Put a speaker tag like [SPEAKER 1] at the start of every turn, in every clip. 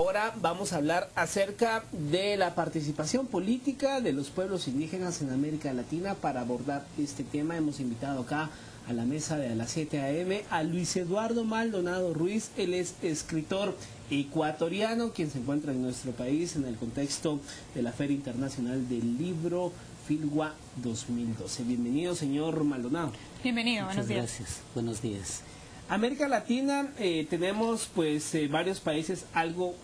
[SPEAKER 1] Ahora vamos a hablar acerca de la participación política de los pueblos indígenas en América Latina. Para abordar este tema hemos invitado acá a la mesa de las 7 a.m. a Luis Eduardo Maldonado Ruiz. Él es escritor ecuatoriano, quien se encuentra en nuestro país en el contexto de la Feria Internacional del Libro Filgua 2012. Bienvenido, señor Maldonado.
[SPEAKER 2] Bienvenido,
[SPEAKER 3] Muchas
[SPEAKER 2] buenos días.
[SPEAKER 3] Gracias, buenos días.
[SPEAKER 1] América Latina tenemos varios países algo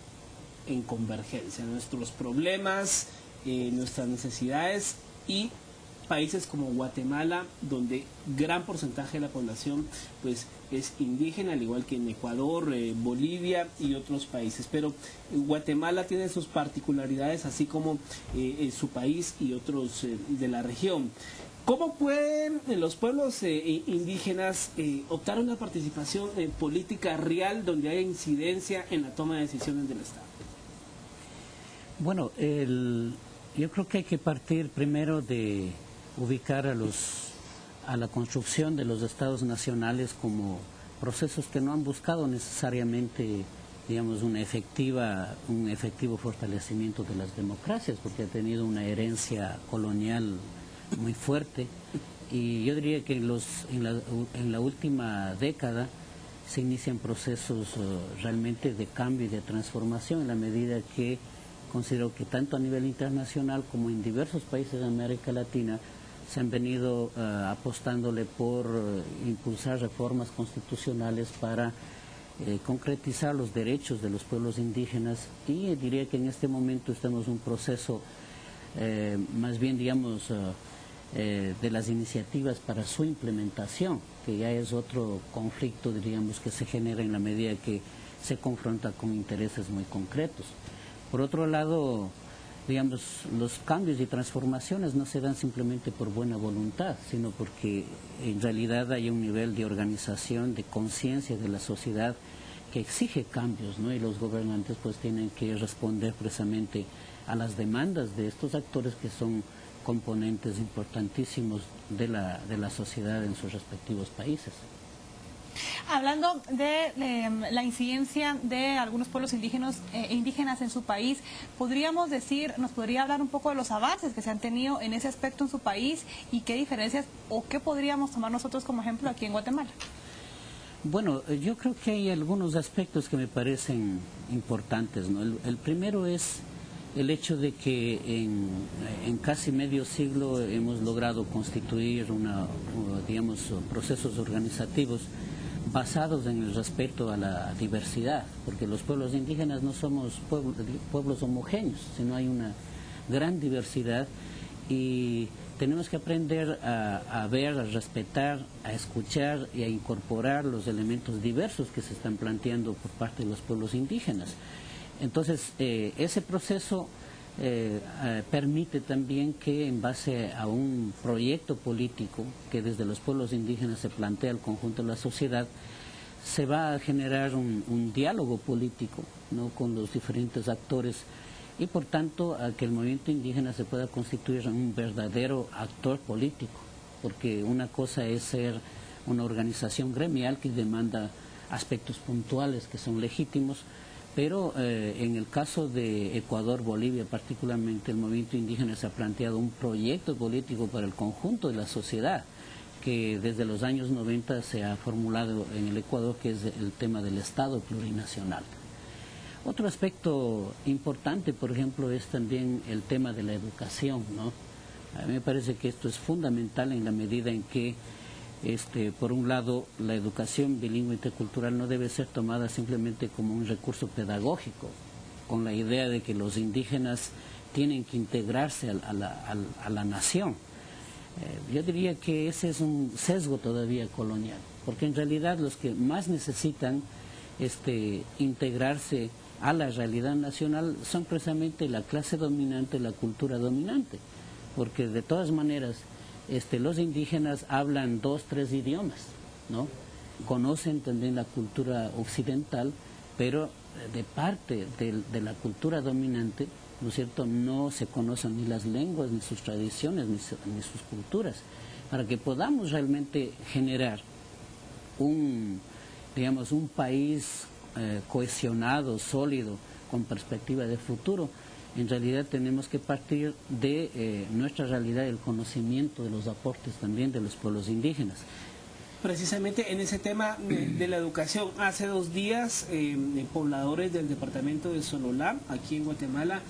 [SPEAKER 1] en convergencia, nuestros problemas, nuestras necesidades, y países como Guatemala, donde gran porcentaje de la población es indígena, al igual que en Ecuador, Bolivia y otros países. Pero Guatemala tiene sus particularidades, así como su país y otros de la región. ¿Cómo pueden los pueblos indígenas optar a una participación política real donde haya incidencia en la toma de decisiones del Estado?
[SPEAKER 3] Bueno, yo creo que hay que partir primero de ubicar a la construcción de los estados nacionales como procesos que no han buscado necesariamente, digamos, un efectivo fortalecimiento de las democracias, porque ha tenido una herencia colonial muy fuerte, y yo diría que en la última década se inician procesos realmente de cambio y de transformación, en la medida que considero que tanto a nivel internacional como en diversos países de América Latina se han venido apostándole por impulsar reformas constitucionales para concretizar los derechos de los pueblos indígenas, y diría que en este momento estamos en un proceso más bien, digamos, de las iniciativas para su implementación, que ya es otro conflicto, diríamos, que se genera en la medida que se confronta con intereses muy concretos. Por otro lado, digamos, los cambios y transformaciones no se dan simplemente por buena voluntad, sino porque en realidad hay un nivel de organización, de conciencia de la sociedad que exige cambios, ¿no? Y los gobernantes pues tienen que responder precisamente a las demandas de estos actores que son componentes importantísimos de la sociedad en sus respectivos países.
[SPEAKER 2] Hablando de la incidencia de algunos pueblos indígenas en su país, ¿nos podría hablar un poco de los avances que se han tenido en ese aspecto en su país y qué diferencias o qué podríamos tomar nosotros como ejemplo aquí en Guatemala?
[SPEAKER 3] Bueno, yo creo que hay algunos aspectos que me parecen importantes, ¿no? El primero es el hecho de que en casi medio siglo hemos logrado constituir digamos, procesos organizativos basados en el respeto a la diversidad, porque los pueblos indígenas no somos pueblos homogéneos, sino hay una gran diversidad, y tenemos que aprender a ver, a respetar, a escuchar y a incorporar los elementos diversos que se están planteando por parte de los pueblos indígenas. Entonces, ese proceso permite también que, en base a un proyecto político que desde los pueblos indígenas se plantea al conjunto de la sociedad, se va a generar un diálogo político, ¿no?, con los diferentes actores, y por tanto a que el movimiento indígena se pueda constituir en un verdadero actor político, porque una cosa es ser una organización gremial que demanda aspectos puntuales que son legítimos, pero en el caso de Ecuador, Bolivia particularmente, el movimiento indígena se ha planteado un proyecto político para el conjunto de la sociedad, que desde los años 90 se ha formulado en el Ecuador, que es el tema del Estado plurinacional. Otro aspecto importante, por ejemplo, es también el tema de la educación, ¿no? A mí me parece que esto es fundamental en la medida en que por un lado, la educación bilingüe intercultural no debe ser tomada simplemente como un recurso pedagógico, con la idea de que los indígenas tienen que integrarse a la nación. Yo diría que ese es un sesgo todavía colonial, porque en realidad los que más necesitan integrarse a la realidad nacional son precisamente la clase dominante, la cultura dominante, porque de todas maneras los indígenas hablan 2, 3 idiomas, ¿no? Conocen también la cultura occidental, pero de parte de la cultura dominante, ¿no es cierto?, no se conocen ni las lenguas, ni sus tradiciones, ni sus culturas. Para que podamos realmente generar digamos, un país cohesionado, sólido, con perspectiva de futuro. En realidad tenemos que partir de nuestra realidad, el conocimiento de los aportes también de los pueblos indígenas.
[SPEAKER 1] Precisamente en ese tema de la educación, hace 2 días pobladores del departamento de Sololá, aquí en Guatemala,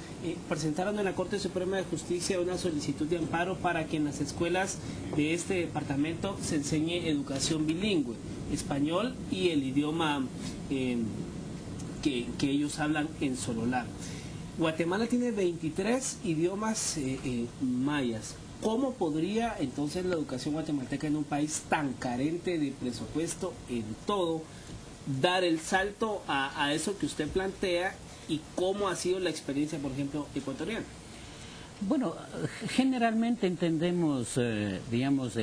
[SPEAKER 1] presentaron en la Corte Suprema de Justicia una solicitud de amparo para que en las escuelas de este departamento se enseñe educación bilingüe, español y el idioma que ellos hablan en Sololá. Guatemala tiene 23 idiomas mayas. ¿Cómo podría entonces la educación guatemalteca en un país tan carente de presupuesto en todo dar el salto a eso que usted plantea y cómo ha sido la experiencia, por ejemplo, ecuatoriana?
[SPEAKER 3] Bueno, generalmente entendemos, digamos,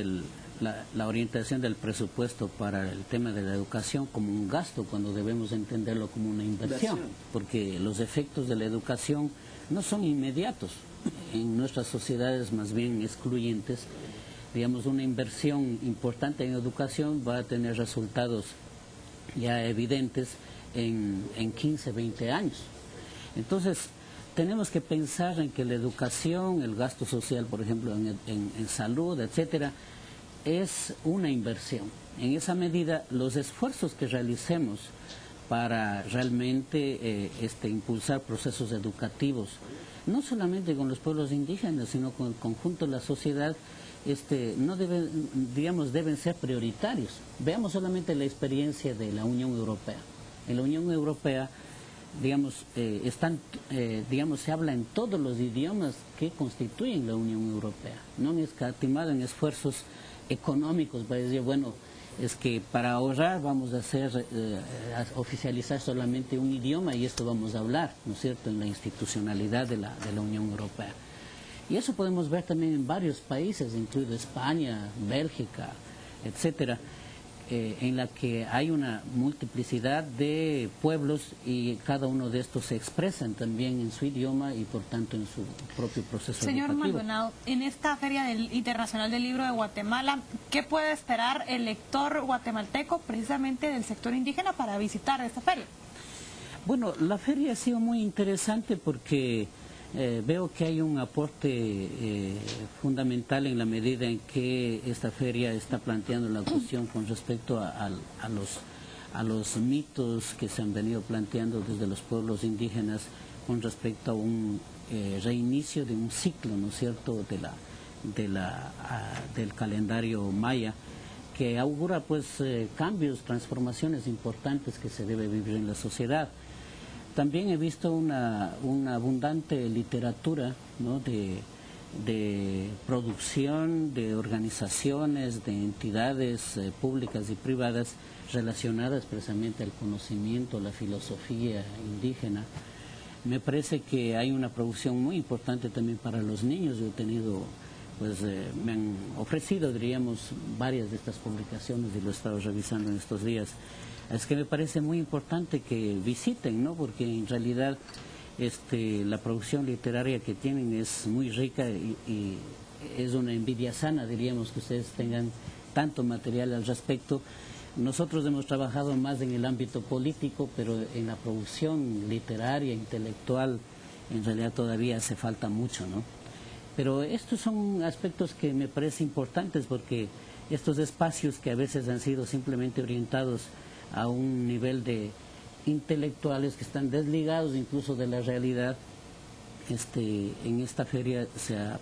[SPEAKER 3] la orientación del presupuesto para el tema de la educación como un gasto, cuando debemos entenderlo como una inversión, porque los efectos de la educación no son inmediatos. En nuestras sociedades más bien excluyentes, digamos, una inversión importante en educación va a tener resultados ya evidentes en 15, 20 años. Entonces, tenemos que pensar en que la educación, el gasto social, por ejemplo, en salud, etcétera, es una inversión. En esa medida, los esfuerzos que realicemos para realmente impulsar procesos educativos, no solamente con los pueblos indígenas, sino con el conjunto de la sociedad, no deben ser prioritarios. Veamos solamente la experiencia de la Unión Europea. En la Unión Europea, se habla en todos los idiomas que constituyen la Unión Europea. No han escatimado en esfuerzos económicos para decir, bueno, es que para ahorrar vamos a oficializar solamente un idioma y esto vamos a hablar, ¿no es cierto?, en la institucionalidad de la Unión Europea. Y eso podemos ver también en varios países, incluido España, Bélgica, etcétera, en la que hay una multiplicidad de pueblos y cada uno de estos se expresan también en su idioma y por tanto en su propio proceso
[SPEAKER 2] educativo. Señor Maldonado, en esta Feria Internacional del Libro de Guatemala, ¿qué puede esperar el lector guatemalteco precisamente del sector indígena para visitar esta feria?
[SPEAKER 3] Bueno, la feria ha sido muy interesante porque veo que hay un aporte fundamental en la medida en que esta feria está planteando la cuestión con respecto a los mitos que se han venido planteando desde los pueblos indígenas con respecto a un reinicio de un ciclo, ¿no es cierto?, del calendario maya, que augura pues cambios, transformaciones importantes que se debe vivir en la sociedad. También he visto una abundante literatura, ¿no?, de producción de organizaciones, de entidades públicas y privadas relacionadas precisamente al conocimiento, la filosofía indígena. Me parece que hay una producción muy importante también para los niños. Yo he tenido, me han ofrecido, diríamos, varias de estas publicaciones y lo he estado revisando en estos días. Es que me parece muy importante que visiten, ¿no?, porque en realidad la producción literaria que tienen es muy rica y es una envidia sana, diríamos, que ustedes tengan tanto material al respecto. Nosotros hemos trabajado más en el ámbito político, pero en la producción literaria, intelectual, en realidad todavía hace falta mucho, ¿no? Pero estos son aspectos que me parecen importantes porque estos espacios que a veces han sido simplemente orientados a un nivel de intelectuales que están desligados incluso de la realidad, en esta feria se ha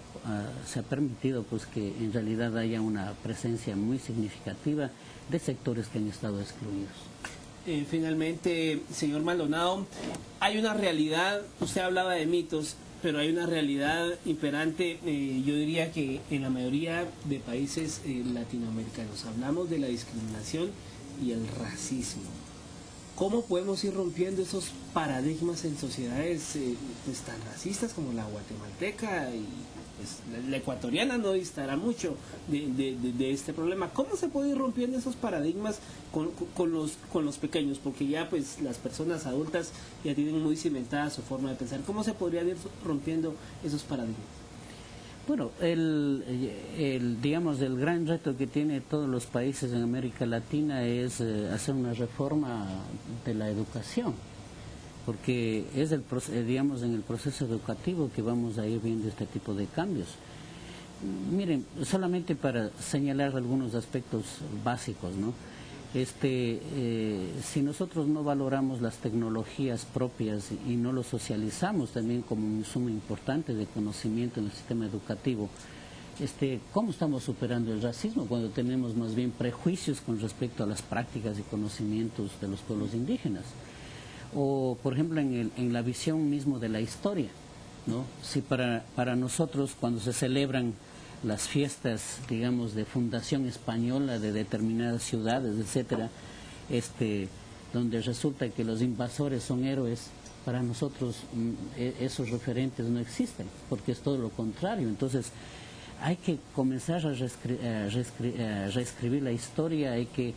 [SPEAKER 3] permitido pues que en realidad haya una presencia muy significativa de sectores que han estado excluidos.
[SPEAKER 1] Finalmente, señor Maldonado, hay una realidad, usted hablaba de mitos, pero hay una realidad imperante, yo diría que en la mayoría de países latinoamericanos. Hablamos de la discriminación y el racismo. ¿Cómo podemos ir rompiendo esos paradigmas en sociedades pues, tan racistas como la guatemalteca? Y pues, la ecuatoriana no distará mucho de este problema. ¿Cómo se puede ir rompiendo esos paradigmas con los pequeños? Porque ya pues las personas adultas ya tienen muy cimentada su forma de pensar. ¿Cómo se podría ir rompiendo esos paradigmas?
[SPEAKER 3] Bueno, digamos, el gran reto que tiene todos los países en América Latina es hacer una reforma de la educación, porque es digamos en el proceso educativo que vamos a ir viendo este tipo de cambios. Miren, solamente para señalar algunos aspectos básicos, ¿no? Si nosotros no valoramos las tecnologías propias y no lo socializamos también como un insumo importante de conocimiento en el sistema educativo, ¿cómo estamos superando el racismo cuando tenemos más bien prejuicios con respecto a las prácticas y conocimientos de los pueblos indígenas? O, por ejemplo, en la visión mismo de la historia, ¿no? Si para nosotros cuando se celebran las fiestas, digamos, de fundación española de determinadas ciudades, etcétera, donde resulta que los invasores son héroes, para nosotros esos referentes no existen, porque es todo lo contrario. Entonces, hay que comenzar a reescribir la historia, hay que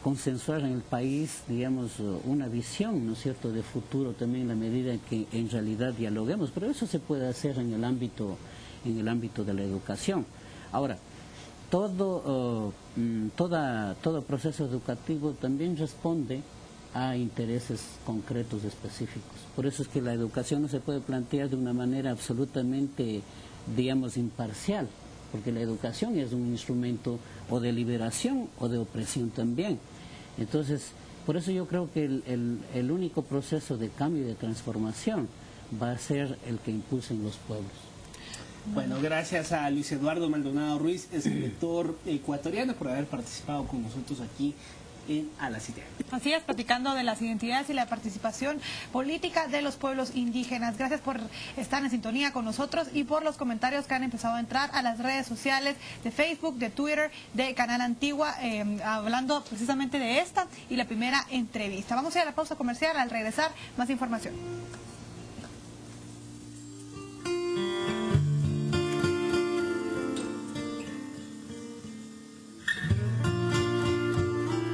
[SPEAKER 3] consensuar en el país, digamos, una visión, ¿no es cierto?, de futuro también en la medida en que en realidad dialoguemos, pero eso se puede hacer en el ámbito de la educación. Ahora, todo proceso educativo también responde a intereses concretos específicos. Por eso es que la educación no se puede plantear de una manera absolutamente, digamos, imparcial, porque la educación es un instrumento o de liberación o de opresión también. Entonces, por eso yo creo que el único proceso de cambio y de transformación va a ser el que impulsen los pueblos.
[SPEAKER 1] Bueno, gracias a Luis Eduardo Maldonado Ruiz, escritor ecuatoriano, por haber participado con nosotros aquí en A las Ideas.
[SPEAKER 2] Así es, platicando de las identidades y la participación política de los pueblos indígenas. Gracias por estar en sintonía con nosotros y por los comentarios que han empezado a entrar a las redes sociales de Facebook, de Twitter, de Canal Antigua, hablando precisamente de esta y la primera entrevista. Vamos a ir a la pausa comercial. Al regresar, más información.